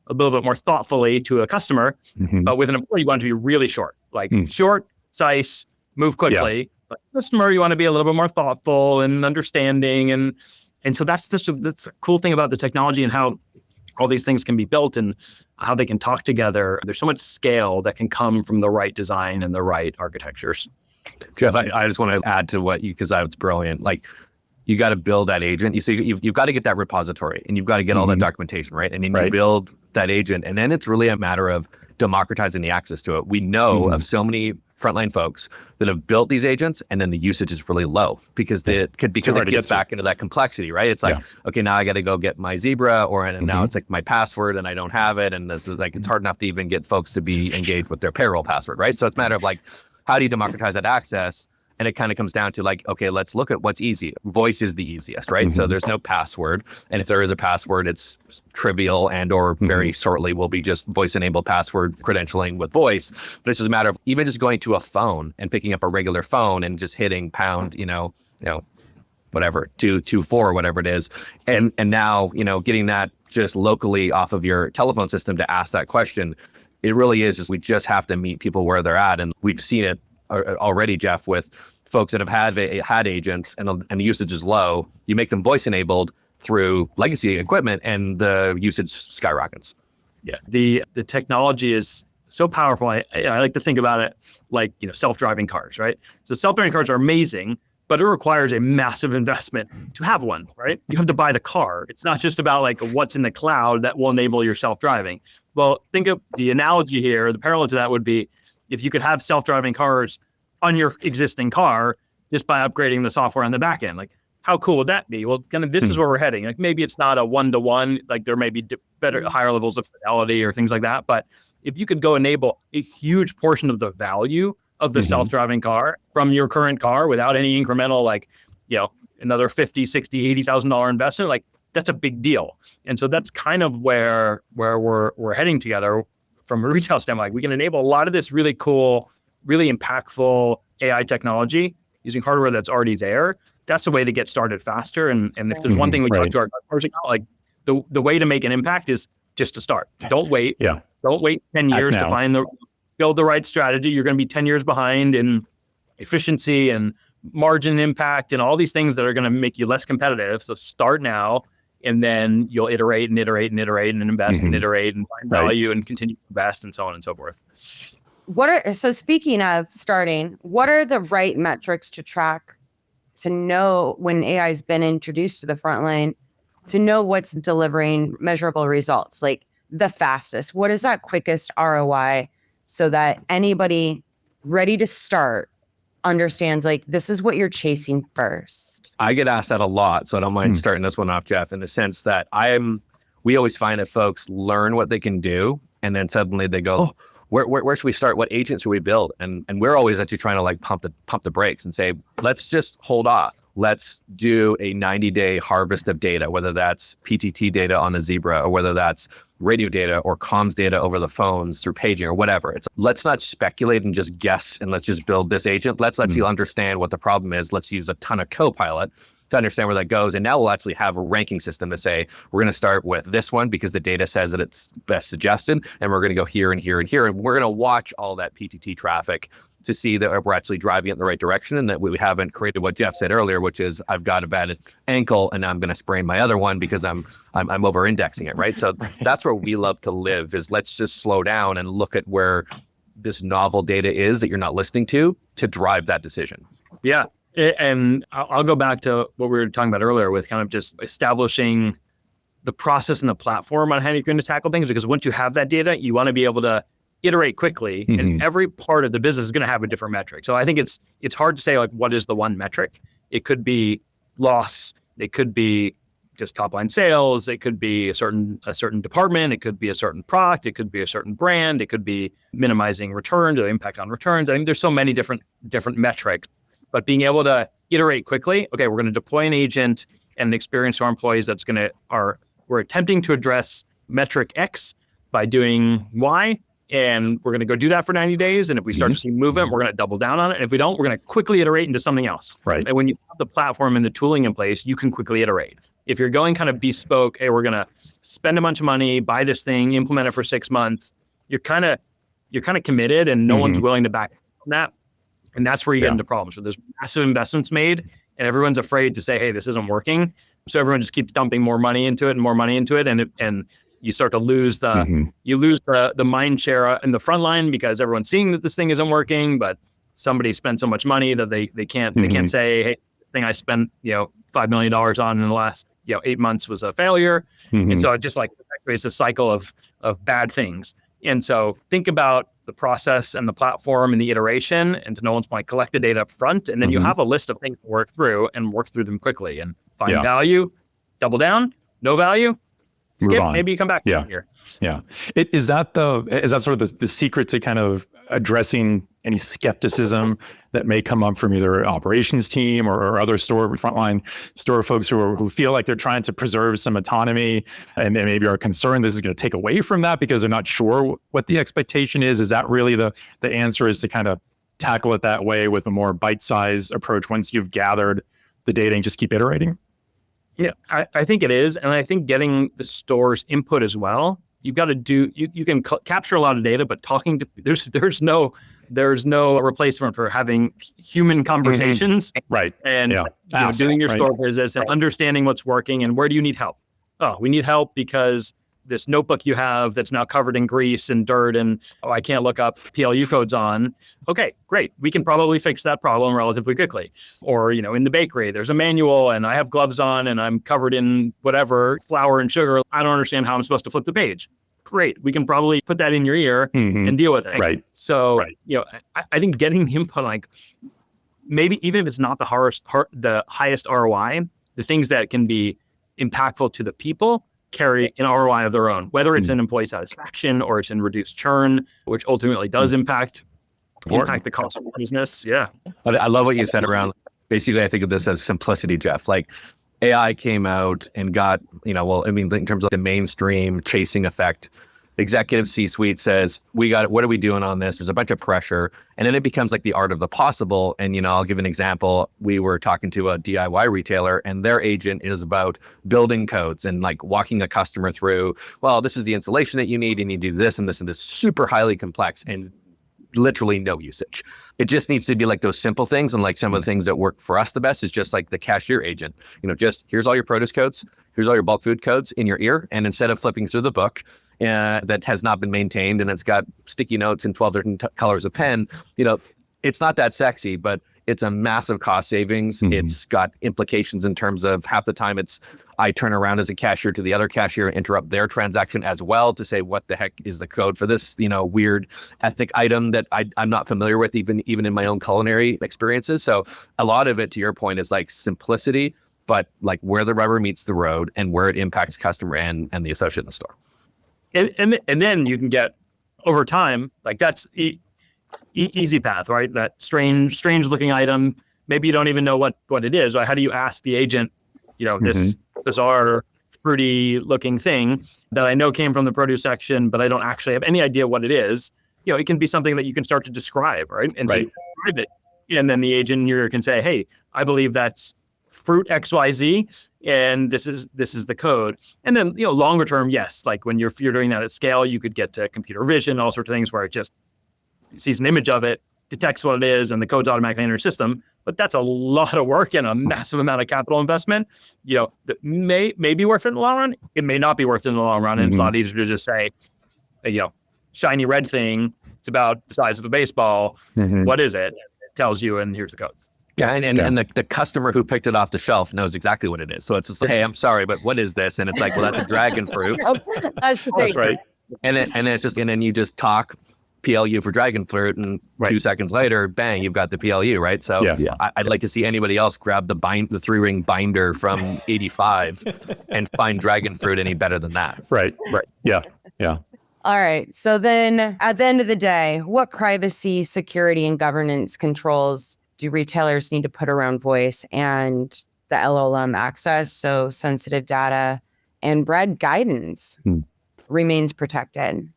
a little bit more thoughtfully to a customer, but with an employee, you want it to be really short, like short, concise, move quickly. Yeah. But customer, you want to be a little bit more thoughtful and understanding. And so that's a cool thing about the technology and how all these things can be built and how they can talk together. There's so much scale that can come from the right design and the right architectures. Jeff, I just want to add to what because that was brilliant. Like, you got to build that agent. You've got to get that repository and you've got to get all that documentation, right? And then you build that agent. And then it's really a matter of democratizing the access to it. We know of so many frontline folks that have built these agents and then the usage is really low because it gets back into that complexity, right? It's like, okay, now I got to go get my Zebra and now it's like my password and I don't have it. And this is like, it's hard enough to even get folks to be engaged with their payroll password, right? So it's a matter of like, how do you democratize that access? And it kind of comes down to like, okay, let's look at what's easy. Voice is the easiest, right? So there's no password. And if there is a password, it's trivial and or very shortly will be just voice-enabled password credentialing with voice. But it's just a matter of even just going to a phone and picking up a regular phone and just hitting pound, whatever, 224 or whatever it is. And now, getting that just locally off of your telephone system to ask that question, it really is just, we just have to meet people where they're at. And we've seen it already, Jeff, with folks that have had agents and the usage is low. You make them voice enabled through legacy equipment and the usage skyrockets. Yeah, the technology is so powerful. I like to think about it like, self-driving cars, right? So self-driving cars are amazing, but it requires a massive investment to have one, right? You have to buy the car. It's not just about like what's in the cloud that will enable your self-driving. Well, think of the analogy here, the parallel to that would be if you could have self-driving cars on your existing car just by upgrading the software on the back end. Like, how cool would that be? Well, kind of this is where we're heading. Like, maybe it's not a one-to-one, like there may be better, higher levels of fidelity or things like that. But if you could go enable a huge portion of the value of the self-driving car from your current car without any incremental, like, another $50,000, $60,000, $80,000 investment, like that's a big deal. And so that's kind of where we're heading together. From a retail standpoint, like we can enable a lot of this really cool, really impactful AI technology using hardware that's already there. That's a way to get started faster. And if there's one thing we talk to our customers about, like the way to make an impact is just to start. Don't wait. Don't wait 10 years to build the right strategy. You're going to be 10 years behind in efficiency and margin impact and all these things that are going to make you less competitive. So start now. And then you'll iterate and invest and iterate and find value and continue to invest and so on and so forth. So speaking of starting, what are the right metrics to track to know when AI has been introduced to the frontline, to know what's delivering measurable results, like the fastest? What is that quickest ROI so that anybody ready to start understands like this is what you're chasing first? I get asked that a lot, so I don't mind starting this one off, Jeff, in the sense that we always find that folks learn what they can do, and then suddenly they go, where should we start? What agent should we build? And we're always actually trying to like pump the brakes and say, let's just hold off. Let's do a 90-day harvest of data, whether that's PTT data on the Zebra or whether that's radio data or comms data over the phones through paging or whatever. Let's not speculate and just guess and let's just build this agent. Let's let you understand what the problem is. Let's use a ton of Copilot to understand where that goes. And now we'll actually have a ranking system to say, we're going to start with this one because the data says that it's best suggested. And we're going to go here and here and here. And we're going to watch all that PTT traffic to see that we're actually driving it in the right direction and that we haven't created what Jeff said earlier, which is I've got a bad ankle and now I'm going to sprain my other one because I'm over indexing it, right? So that's where we love to live, is let's just slow down and look at where this novel data is that you're not listening to drive that decision. Yeah. And I'll go back to what we were talking about earlier with kind of just establishing the process and the platform on how you're going to tackle things, because once you have that data, you want to be able to iterate quickly, and every part of the business is going to have a different metric. So I think it's hard to say like what is the one metric. It could be loss, it could be just top line sales, it could be a certain department, it could be a certain product, it could be a certain brand, it could be minimizing returns or impact on returns. I think there's so many different metrics, but being able to iterate quickly. Okay, we're going to deploy an agent and an experience to our employees we're attempting to address metric X by doing Y. And we're going to go do that for 90 days. And if we start to see movement, we're going to double down on it. And if we don't, we're going to quickly iterate into something else. Right. And when you have the platform and the tooling in place, you can quickly iterate. If you're going kind of bespoke, hey, we're going to spend a bunch of money, buy this thing, implement it for 6 months, you're kind of committed and no one's willing to back on that. And that's where you get into problems. So there's massive investments made and everyone's afraid to say, hey, this isn't working. So everyone just keeps dumping more money into it and more money into it. And you start to lose the mind share in the front line because everyone's seeing that this thing isn't working, but somebody spent so much money that they can't say, hey, this thing I spent $5 million on in the last 8 months was a failure. And so it just like creates a cycle of bad things. And so think about the process and the platform and the iteration, and to Nolan's point, collect the data up front, and then you have a list of things to work through and work through them quickly and find value, double down, no value, skip, maybe you come back here. Yeah. Is that sort of the secret to kind of addressing any skepticism that may come up from either operations team or other frontline store folks who feel like they're trying to preserve some autonomy and they maybe are concerned this is going to take away from that because they're not sure what the expectation is? Is that really the answer, is to kind of tackle it that way with a more bite-sized approach once you've gathered the data and just keep iterating? Yeah, I think it is. And I think getting the store's input as well. You've got to do, you can capture a lot of data, but talking to, there's no replacement for having human conversations. Right. And doing your store visits and understanding what's working and where do you need help? Oh, we need help because this notebook you have that's now covered in grease and dirt and I can't look up PLU codes on. Okay, great. We can probably fix that problem relatively quickly. Or, in the bakery, there's a manual and I have gloves on and I'm covered in whatever, flour and sugar. I don't understand how I'm supposed to flip the page. Great. We can probably put that in your ear and deal with it. Right. So, I think getting the input, like maybe even if it's not the highest ROI, the things that can be impactful to the people carry an ROI of their own, whether it's in employee satisfaction or it's in reduced churn, which ultimately does impact the cost of business. Yeah. I love what you said around, basically, I think of this as simplicity, Jeff. Like AI came out and got, in terms of the mainstream chasing effect, executive C-suite says, what are we doing on this? There's a bunch of pressure. And then it becomes like the art of the possible. And, I'll give an example. We were talking to a DIY retailer and their agent is about building codes and like walking a customer through, well, this is the insulation that you need. And you do this and this and this, super highly complex and literally no usage. It just needs to be like those simple things. And like some of the things that work for us the best is just like the cashier agent, just here's all your produce codes. Here's all your bulk food codes in your ear. And instead of flipping through the book that has not been maintained and it's got sticky notes and 12 different colors of pen, it's not that sexy, but it's a massive cost savings. It's got implications in terms of half the time I turn around as a cashier to the other cashier and interrupt their transaction as well to say, what the heck is the code for this, weird ethnic item that I'm not familiar with, even in my own culinary experiences. So a lot of it, to your point, is like simplicity, but like where the rubber meets the road and where it impacts customer and the associate in the store. And then you can get over time, like that's easy path, right? That strange looking item. Maybe you don't even know what it is. Right? How do you ask the agent, this bizarre, fruity looking thing that I know came from the produce section, but I don't actually have any idea what it is. It can be something that you can start to describe, right? And say, describe it. And then the agent in your ear can say, hey, I believe that's fruit XYZ, and this is the code. And then, longer term, yes, like when you're doing that at scale, you could get to computer vision, all sorts of things where it just sees an image of it, detects what it is, and the code's automatically in your system. But that's a lot of work and a massive amount of capital investment. That may be worth it in the long run. It may not be worth it in the long run. And it's a lot easier to just say, shiny red thing. It's about the size of a baseball. What is it? It tells you, and here's the code. Yeah, and the customer who picked it off the shelf knows exactly what it is. So it's just like, hey, I'm sorry, but what is this? And it's like, well, that's a dragon fruit. That's right. And then you just talk PLU for dragon fruit, and 2 seconds later, bang, you've got the PLU, right? So I'd like to see anybody else grab the 3-ring binder from 85 and find dragon fruit any better than that. Right. Yeah. All right. So then at the end of the day, what privacy, security, and governance controls do retailers need to put around voice and the LLM access so sensitive data and brand guidance remains protected?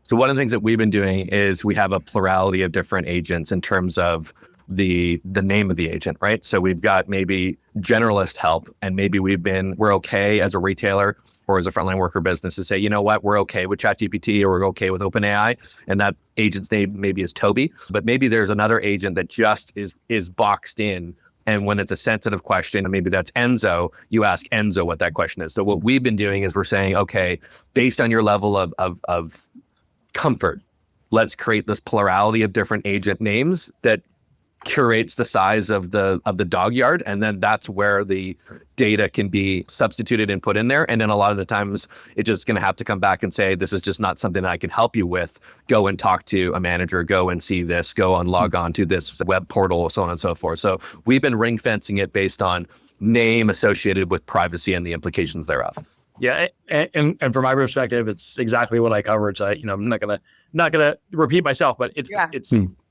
So one of the things that we've been doing is we have a plurality of different agents in terms of the name of the agent, right? So we've got maybe generalist help, and maybe we're okay as a retailer or as a frontline worker business to say, you know what, we're okay with ChatGPT or we're okay with OpenAI, and that agent's name maybe is Toby, but maybe there's another agent that just is boxed in. And when it's a sensitive question, maybe that's Enzo, you ask Enzo what that question is. So what we've been doing is we're saying, okay, based on your level of comfort, let's create this plurality of different agent names that curates the size of the dog yard, and then that's where the data can be substituted and put in there. And then a lot of the times it's just going to have to come back and say, this is just not something I can help you with. Go and talk to a manager, go and see this, go and log on to this web portal, so on and so forth. So we've been ring fencing it based on name associated with privacy and the implications thereof. Yeah, and from my perspective, it's exactly what I covered. So I'm not gonna repeat myself, but it's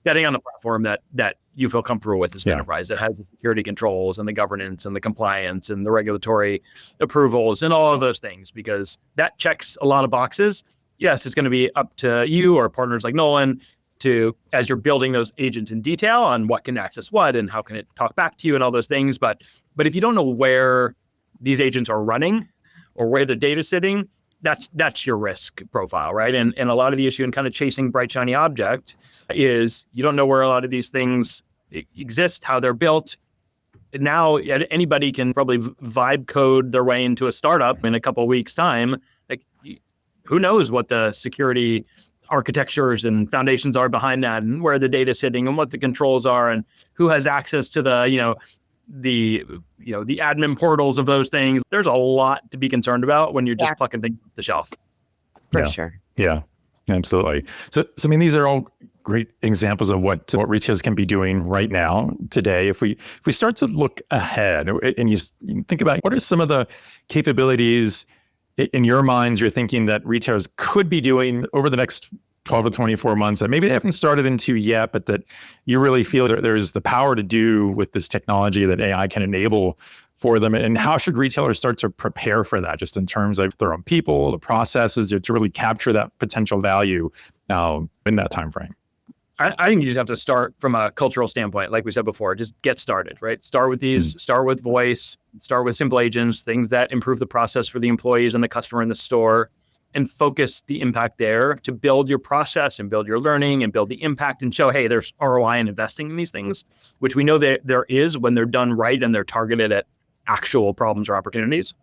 getting on a platform that you feel comfortable with as an enterprise, that has the security controls and the governance and the compliance and the regulatory approvals and all of those things, because that checks a lot of boxes. Yes, it's going to be up to you or partners like Nolan to, as you're building those agents in detail on what can access what and how can it talk back to you and all those things. But if you don't know where these agents are running or where the data's sitting, that's your risk profile, right? And a lot of the issue in kind of chasing bright, shiny object is you don't know where a lot of these things exist, how they're built. Now, anybody can probably vibe code their way into a startup in a couple of weeks' time. Like, who knows what the security architectures and foundations are behind that, and where the data's sitting, and what the controls are, and who has access to the admin portals of those things. There's a lot to be concerned about when you're just plucking things off the shelf. For sure. Yeah, absolutely. So I mean, these are all great examples of what retailers can be doing right now, today. If we start to look ahead and you think about what are some of the capabilities in your minds you're thinking that retailers could be doing over the next 12 to 24 months that maybe they haven't started into yet, but that you really feel there's the power to do with this technology that AI can enable for them? And how should retailers start to prepare for that, just in terms of their own people, the processes, to really capture that potential value in that time frame? I think you just have to start from a cultural standpoint. Like we said before, just get started, right? Start with these, start with voice, start with simple agents, things that improve the process for the employees and the customer in the store, and focus the impact there to build your process and build your learning and build the impact and show, hey, there's ROI in investing in these things, which we know that there is when they're done right and they're targeted at actual problems or opportunities.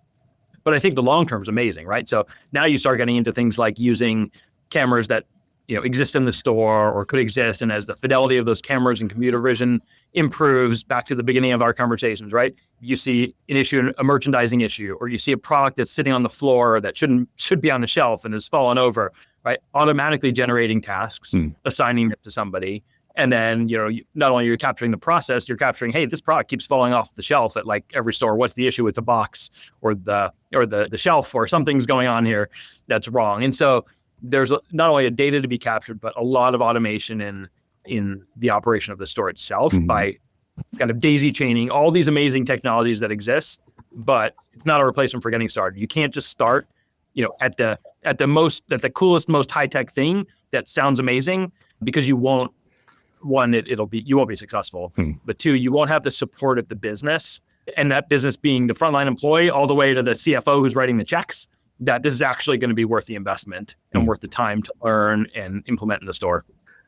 But I think the long term is amazing, right? So now you start getting into things like using cameras that exist in the store or could exist. And as the fidelity of those cameras and computer vision improves, back to the beginning of our conversations, right? You see an issue, a merchandising issue, or you see a product that's sitting on the floor that should be on the shelf and has fallen over, right? Automatically generating tasks, assigning it to somebody. And then, not only are you capturing the process, you're capturing, hey, this product keeps falling off the shelf at like every store. What's the issue with the box or the shelf, or something's going on here that's wrong. And so there's not only a data to be captured, but a lot of automation in the operation of the store itself by kind of daisy chaining all these amazing technologies that exist. But it's not a replacement for getting started. You can't just start, at the coolest, most high tech thing that sounds amazing, because you won't. One, you won't be successful. But two, you won't have the support of the business and that business being the frontline employee all the way to the CFO who's writing the checks, that this is actually going to be worth the investment and worth the time to learn and implement in the store.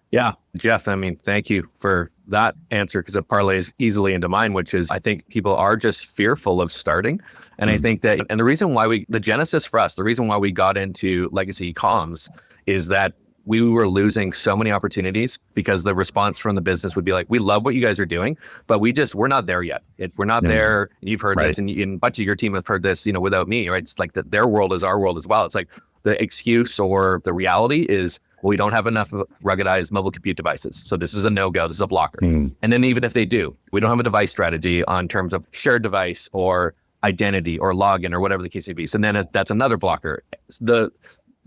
Yeah, Jeff, I mean, thank you for that answer, because it parlays easily into mine, which is I think people are just fearful of starting. And I think that, and the reason why the genesis for us, the reason why we got into legacy comms is that we were losing so many opportunities because the response from the business would be like, we love what you guys are doing, but we're not there yet. We're not there. You've heard this, and a bunch of your team have heard this, without me, right? It's like that their world is our world as well. It's like the excuse or the reality is, well, we don't have enough ruggedized mobile compute devices. So this is a no-go, this is a blocker. And then even if they do, we don't have a device strategy on terms of shared device or identity or login or whatever the case may be. So then that's another blocker.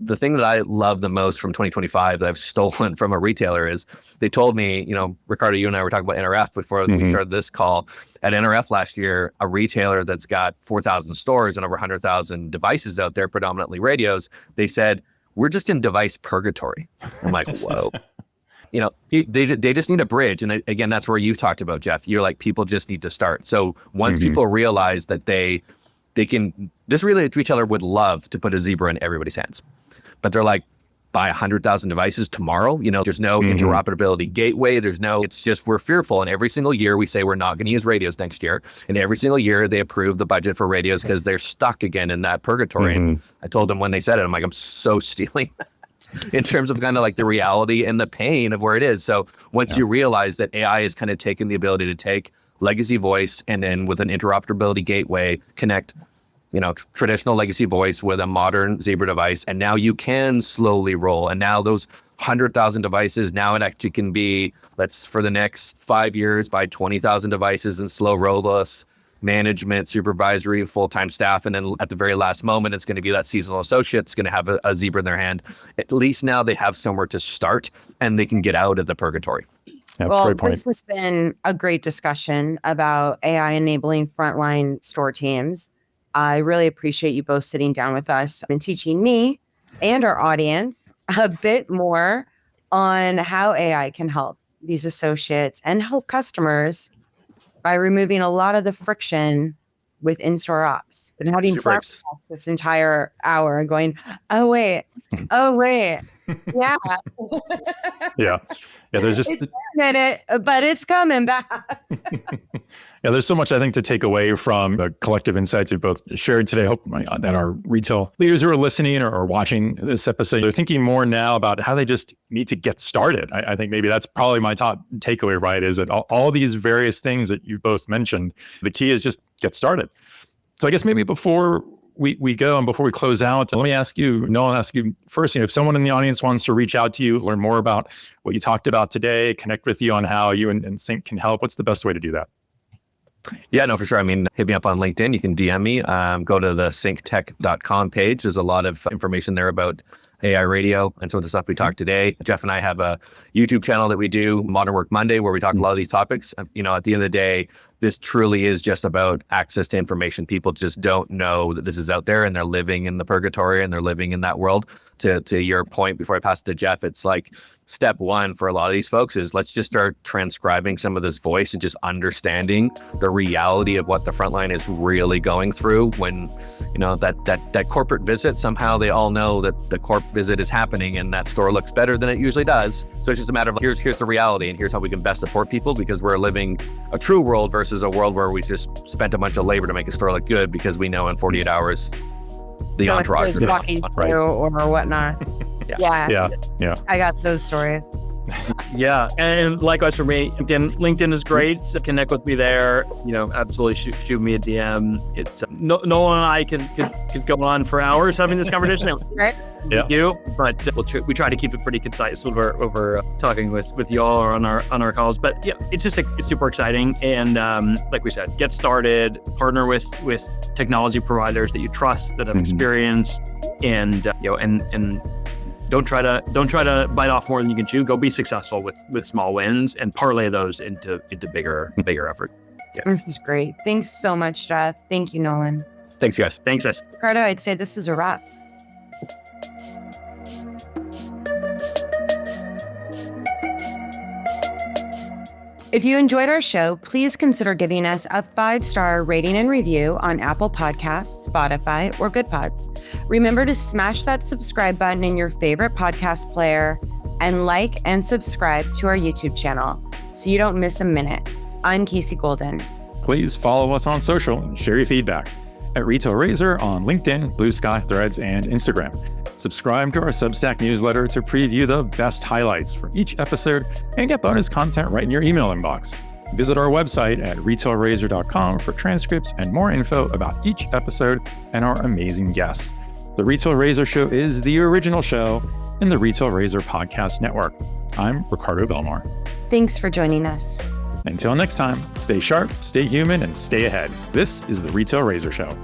The thing that I love the most from 2025 that I've stolen from a retailer is they told me, Ricardo, you and I were talking about NRF before we started this call. At NRF last year, a retailer that's got 4,000 stores and over 100,000 devices out there, predominantly radios, they said, we're just in device purgatory. I'm like, whoa. They just need a bridge. And again, that's where you talked about, Jeff. You're like, people just need to start. So once people realize that they can, this retailer would love to put a Zebra in everybody's hands. But they're like, buy 100,000 devices tomorrow. There's no interoperability gateway. It's just, we're fearful. And every single year we say we're not going to use radios next year. And every single year they approve the budget for radios because they're stuck again in that purgatory. And I told them when they said it, I'm like, I'm so stealing in terms of kind of like the reality and the pain of where it is. So once you realize that AI is kind of taking the ability to take legacy voice and then with an interoperability gateway, connect traditional legacy voice with a modern Zebra device. And now you can slowly roll. And now those 100,000 devices, now it actually can be, for the next 5 years, buy 20,000 devices and slow roll us, management, supervisory, full-time staff. And then at the very last moment, it's going to be that seasonal associate that's going to have a Zebra in their hand. At least now they have somewhere to start and they can get out of the purgatory. That's a great point. This has been a great discussion about AI enabling frontline store teams. I really appreciate you both sitting down with us and teaching me and our audience a bit more on how AI can help these associates and help customers by removing a lot of the friction with in-store ops. Been having fun this entire hour going, oh wait, yeah. Yeah. There's just it's a minute, but it's coming back. Yeah, there's so much I think to take away from the collective insights you've both shared today. I hope that our retail leaders who are listening or watching this episode, they're thinking more now about how they just need to get started. I think maybe that's probably my top takeaway, right? Is that all these various things that you both mentioned, the key is just get started. So I guess maybe before we go and before we close out, let me ask you, Nolan, ask you first, if someone in the audience wants to reach out to you, learn more about what you talked about today, connect with you on how you and SYNQ can help, what's the best way to do that? Yeah, no, for sure. I mean, hit me up on LinkedIn. You can DM me. Go to the synctech.com page. There's a lot of information there about AI radio and some of the stuff we talked today. Jeff and I have a YouTube channel that we do, Modern Work Monday, where we talk a lot of these topics. At the end of the day, this truly is just about access to information. People just don't know that this is out there and they're living in the purgatory and they're living in that world. To your point, before I pass it to Jeff, it's like step one for a lot of these folks is let's just start transcribing some of this voice and just understanding the reality of what the frontline is really going through when, that corporate visit, somehow they all know that the corp visit is happening and that store looks better than it usually does. So it's just a matter of here's the reality and here's how we can best support people because we're living a true world versus a world where we just spent a bunch of labor to make a store look good because we know in 48 hours the entourage is walking through or whatnot. Yeah. I got those stories. Yeah, and likewise for me, LinkedIn is great. So connect with me there. Absolutely shoot me a DM. It's Nolan and I can go on for hours having this conversation. Right? We do, but we try to keep it pretty concise over talking with y'all or on our calls. But yeah, it's super exciting. And like we said, get started, partner with technology providers that you trust, that have experience, and don't try to bite off more than you can chew. Go be successful with small wins and parlay those into bigger effort. Yeah. This is great. Thanks so much, Jeff. Thank you, Nolan. Thanks, guys. Thanks, guys. Ricardo, I'd say this is a wrap. If you enjoyed our show, please consider giving us a 5-star rating and review on Apple Podcasts, Spotify, or Good Pods. Remember to smash that subscribe button in your favorite podcast player and like and subscribe to our YouTube channel so you don't miss a minute. I'm Casey Golden. Please follow us on social and share your feedback at Retail Razor on LinkedIn, Blue Sky, Threads, and Instagram. Subscribe to our Substack newsletter to preview the best highlights from each episode and get bonus content right in your email inbox. Visit our website at retailrazor.com for transcripts and more info about each episode and our amazing guests. The Retail Razor Show is the original show in the Retail Razor Podcast Network. I'm Ricardo Belmar. Thanks for joining us. Until next time, stay sharp, stay human, and stay ahead. This is the Retail Razor Show.